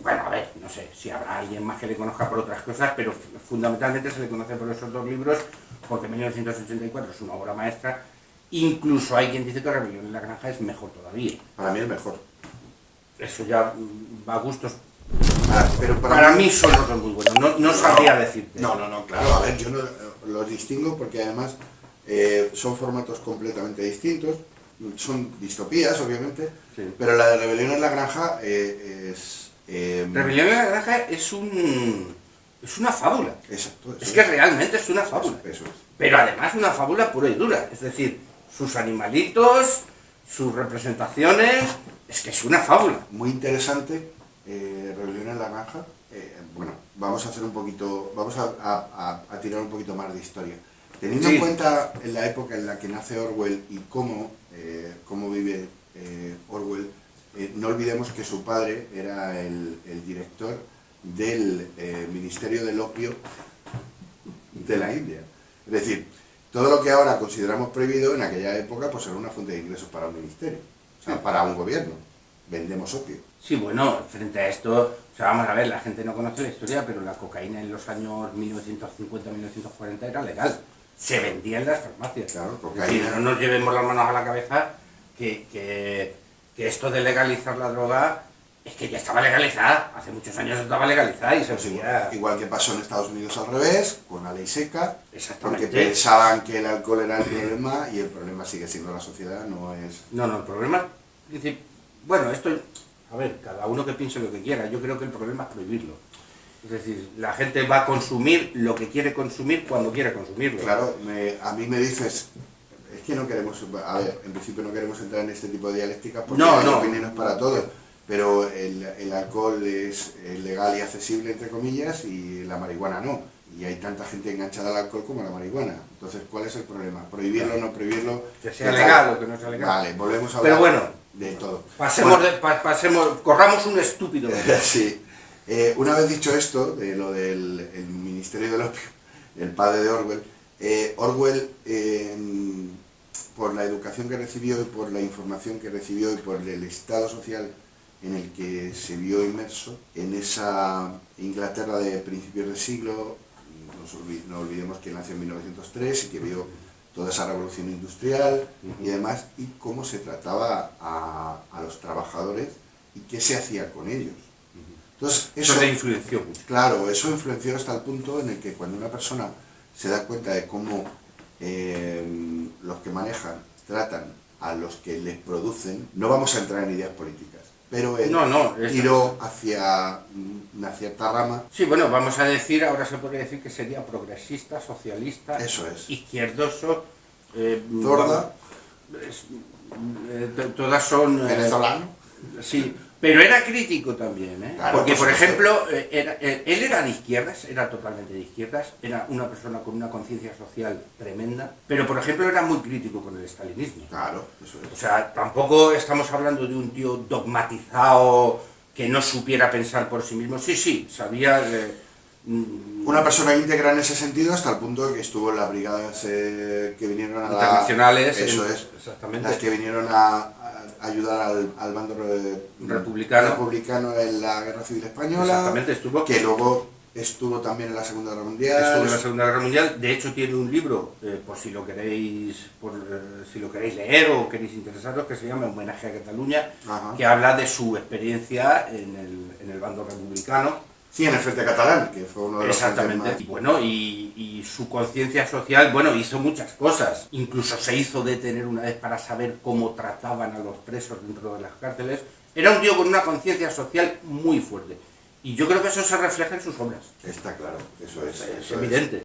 Bueno, a ver, no sé si habrá alguien más que le conozca por otras cosas, pero fundamentalmente se le conoce por esos dos libros, porque 1984 es una obra maestra. Incluso hay quien dice que Rebelión en la Granja es mejor todavía. Para mí es mejor. Eso ya va a gustos. Pero para mí son los dos muy buenos, no sabría decirte. No, claro, a ver, yo no los distingo porque además son formatos completamente distintos, son distopías, obviamente, sí. Pero la de Rebelión en la Granja Rebelión en la Granja es una fábula. Exacto. Es que realmente es una fábula. Eso es. Pero además una fábula pura y dura. Es decir, sus animalitos, sus representaciones, es que es una fábula. Muy interesante, Rebelión en la Granja. Bueno, vamos a hacer un poquito, vamos a tirar un poquito más de historia. Teniendo en cuenta en la época en la que nace Orwell y cómo vive Orwell, no olvidemos que su padre era el director del Ministerio del Opio de la India. Es decir, todo lo que ahora consideramos prohibido en aquella época pues era una fuente de ingresos para un ministerio, o sea, para un gobierno. Vendemos opio. Sí, bueno, frente a esto, o sea, vamos a ver, la gente no conoce la historia, pero la cocaína en los años 1950-1940 era legal. Se vendía en las farmacias. Claro, cocaína. Es decir, no nos llevemos las manos a la cabeza que esto de legalizar la droga es que ya estaba legalizada. Hace muchos años estaba legalizada y se veía... Igual que pasó en Estados Unidos al revés, con la ley seca, exactamente, porque pensaban que el alcohol era el problema y el problema sigue siendo la sociedad, no es... No, el problema... Bueno, esto... A ver, cada uno que piense lo que quiera. Yo creo que el problema es prohibirlo. Es decir, la gente va a consumir lo que quiere consumir cuando quiere consumirlo. Claro, a mí me dices, es que no queremos, a ver, en principio no queremos entrar en este tipo de dialécticas porque hay opiniones para todos, pero el alcohol es legal y accesible, entre comillas, y la marihuana no. Y hay tanta gente enganchada al alcohol como a la marihuana. Entonces, ¿cuál es el problema? ¿Prohibirlo o no prohibirlo? Que sea legal o que no sea legal. Vale, volvemos a hablar de todo. Corramos un estúpido. Sí. Una vez dicho esto, de lo del Ministerio del Opio, el padre de Orwell, Orwell, por la educación que recibió y por la información que recibió y por el estado social en el que se vio inmerso, en esa Inglaterra de principios del siglo, no olvidemos que nació en 1903 y que vio toda esa revolución industrial y demás, y cómo se trataba a los trabajadores y qué se hacía con ellos. Entonces, eso le influenció. Claro, eso influenció hasta el punto en el que cuando una persona se da cuenta de cómo los que manejan tratan a los que les producen, no vamos a entrar en ideas políticas, pero él tiró hacia una cierta rama. Sí, bueno, vamos a decir, ahora se podría decir que sería progresista, socialista, eso es, izquierdoso, Zorda, todas son... venezolano. Sí, pero era crítico también, ¿eh? Claro, porque, por ejemplo, él era de izquierdas, era totalmente de izquierdas, era una persona con una conciencia social tremenda, pero, por ejemplo, era muy crítico con el estalinismo. Claro, eso es. O sea, tampoco estamos hablando de un tío dogmatizado que no supiera pensar por sí mismo. Sí, sabía... una persona íntegra en ese sentido hasta el punto de que estuvo en las brigadas que vinieron a internacionales, eso es, exactamente, las que vinieron a ayudar al bando republicano en la Guerra Civil Española, exactamente, estuvo, que luego estuvo también en la Segunda Guerra Mundial. Estuvo en la Segunda Guerra Mundial, de hecho tiene un libro, por si lo queréis leer o queréis interesaros, que se llama Homenaje a Cataluña, que habla de su experiencia en el bando republicano. Sí, en el Frente Catalán, que fue uno de los... Exactamente. Y bueno, y su conciencia social, bueno, hizo muchas cosas. Incluso se hizo detener una vez para saber cómo trataban a los presos dentro de las cárceles. Era un tío con una conciencia social muy fuerte. Y yo creo que eso se refleja en sus obras. Está claro, eso es evidente.